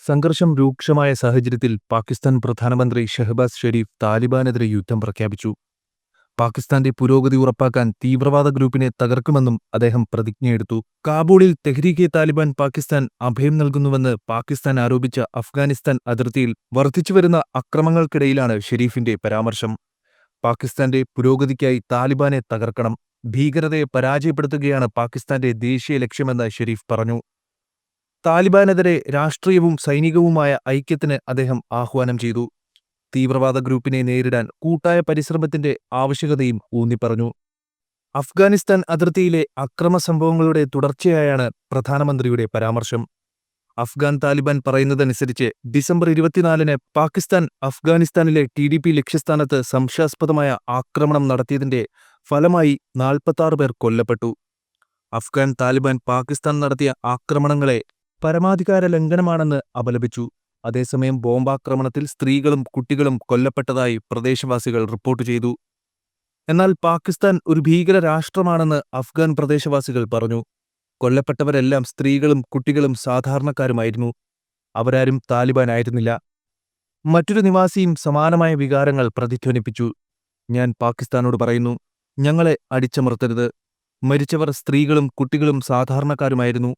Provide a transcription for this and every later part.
സംഘർഷം രൂക്ഷമായ സാഹചര്യത്തിൽ പാകിസ്ഥാൻ പ്രധാനമന്ത്രി ഷഹബാസ് ഷെരീഫ് താലിബാനെതിരെ യുദ്ധം പ്രഖ്യാപിച്ചു. പാകിസ്ഥാന്റെ പുരോഗതി ഉറപ്പാക്കാൻ തീവ്രവാദ ഗ്രൂപ്പിനെ തകർക്കുമെന്നും അദ്ദേഹം പ്രതിജ്ഞയെടുത്തു. കാബൂളിൽ തെഹ്രീകെ-താലിബാൻ പാകിസ്ഥാൻ അഭയം നൽകുന്നുവെന്ന് പാകിസ്ഥാൻ ആരോപിച്ച അഫ്ഗാനിസ്ഥാൻ അതിർത്തിയിൽ വർദ്ധിച്ചുവരുന്ന അക്രമങ്ങൾക്കിടയിലാണ് ഷെരീഫിന്റെ പരാമർശം. പാകിസ്ഥാന്റെ പുരോഗതിക്കായി താലിബാനെ തകർക്കണം, ഭീകരതയെ പരാജയപ്പെടുത്തുകയാണ് പാകിസ്ഥാന്റെ ദേശീയ ലക്ഷ്യമെന്ന് ഷെരീഫ് പറഞ്ഞു. താലിബാനെതിരെ രാഷ്ട്രീയവും സൈനികവുമായ ഐക്യത്തിന് അദ്ദേഹം ആഹ്വാനം ചെയ്തു. തീവ്രവാദ ഗ്രൂപ്പിനെ നേരിടാൻ കൂട്ടായ പരിശ്രമത്തിന്റെ ആവശ്യകതയും ഊന്നിപ്പറഞ്ഞു. അഫ്ഗാനിസ്ഥാൻ അതിർത്തിയിലെ അക്രമസംഭവങ്ങളുടെ തുടർച്ചയായാണ് പ്രധാനമന്ത്രിയുടെ പരാമർശം. അഫ്ഗാൻ താലിബാൻ പറയുന്നതനുസരിച്ച് ഡിസംബർ 24-ന് പാകിസ്ഥാൻ അഫ്ഗാനിസ്ഥാനിലെ TDP ലക്ഷ്യസ്ഥാനത്ത് സംശയാസ്പദമായ ആക്രമണം നടത്തിയതിന്റെ ഫലമായി 46 പേർ കൊല്ലപ്പെട്ടു. അഫ്ഗാൻ താലിബാൻ പാകിസ്ഥാൻ നടത്തിയ ആക്രമണങ്ങളെ പരമാധികാര ലംഘനമാണെന്ന് അപലപിച്ചു. അതേസമയം ബോംബാക്രമണത്തിൽ സ്ത്രീകളും കുട്ടികളും കൊല്ലപ്പെട്ടതായി പ്രദേശവാസികൾ റിപ്പോർട്ട് ചെയ്തു. എന്നാൽ പാകിസ്ഥാൻ ഒരു ഭീകര രാഷ്ട്രമാണെന്ന് അഫ്ഗാൻ പ്രദേശവാസികൾ പറഞ്ഞു. കൊല്ലപ്പെട്ടവരെല്ലാം സ്ത്രീകളും കുട്ടികളും സാധാരണക്കാരുമായിരുന്നു. അവരാരും താലിബാൻ ആയിരുന്നില്ല. മറ്റൊരു നിവാസിയും സമാനമായ വികാരങ്ങൾ പ്രതിധ്വനിപ്പിച്ചു. ഞാൻ പാകിസ്ഥാനോട് പറയുന്നു, ഞങ്ങളെ അടിച്ചമർത്തരുത്. മരിച്ചവർ സ്ത്രീകളും കുട്ടികളും സാധാരണക്കാരുമായിരുന്നു.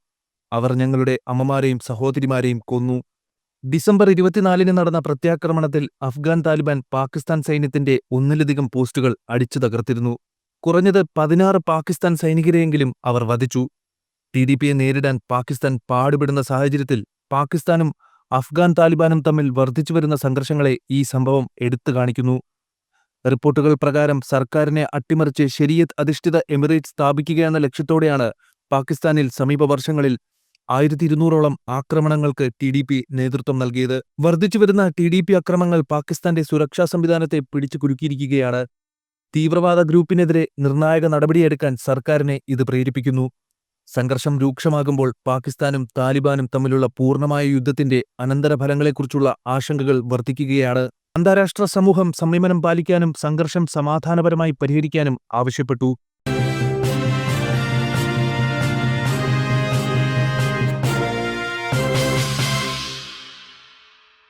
അവർ ഞങ്ങളുടെ അമ്മമാരെയും സഹോദരിമാരെയും കൊന്നു. ഡിസംബർ 24-ന് നടന്ന പ്രത്യാക്രമണത്തിൽ അഫ്ഗാൻ താലിബാൻ പാകിസ്ഥാൻ സൈന്യത്തിന്റെ ഒന്നിലധികം പോസ്റ്റുകൾ അടിച്ചു തകർത്തിരുന്നു. കുറഞ്ഞത് 16 പാകിസ്ഥാൻ സൈനികരെയെങ്കിലും അവർ വധിച്ചു. TDPയെ നേരിടാൻ പാകിസ്ഥാൻ പാടുപെടുന്ന സാഹചര്യത്തിൽ പാകിസ്ഥാനും അഫ്ഗാൻ താലിബാനും തമ്മിൽ വർദ്ധിച്ചുവരുന്ന സംഘർഷങ്ങളെ ഈ സംഭവം എടുത്തു കാണിക്കുന്നു. റിപ്പോർട്ടുകൾ പ്രകാരം സർക്കാരിനെ അട്ടിമറിച്ച് ശരീഅത്ത് അധിഷ്ഠിത എമിറേറ്റ് സ്ഥാപിക്കുകയെന്ന ലക്ഷ്യത്തോടെയാണ് പാകിസ്ഥാനിൽ സമീപ വർഷങ്ങളിൽ 1200ഓളം ആക്രമണങ്ങൾക്ക് TDP നേതൃത്വം നൽകിയത്. വർദ്ധിച്ചുവരുന്ന TDP അക്രമങ്ങൾ പാകിസ്ഥാന്റെ സുരക്ഷാ സംവിധാനത്തെ പിടിച്ചു കുലുക്കിയിരിക്കുകയാണ്. തീവ്രവാദ ഗ്രൂപ്പിനെതിരെ നിർണായക നടപടിയെടുക്കാൻ സർക്കാരിനെ ഇത് പ്രേരിപ്പിക്കുന്നു. സംഘർഷം രൂക്ഷമാകുമ്പോൾ പാകിസ്ഥാനും താലിബാനും തമ്മിലുള്ള പൂർണ്ണമായ യുദ്ധത്തിന്റെ അനന്തരഫലങ്ങളെക്കുറിച്ചുള്ള ആശങ്കകൾ വർദ്ധിക്കുകയാണ്. അന്താരാഷ്ട്ര സമൂഹം സംയമനം പാലിക്കാനും സംഘർഷം സമാധാനപരമായി പരിഹരിക്കാനും ആവശ്യപ്പെട്ടു.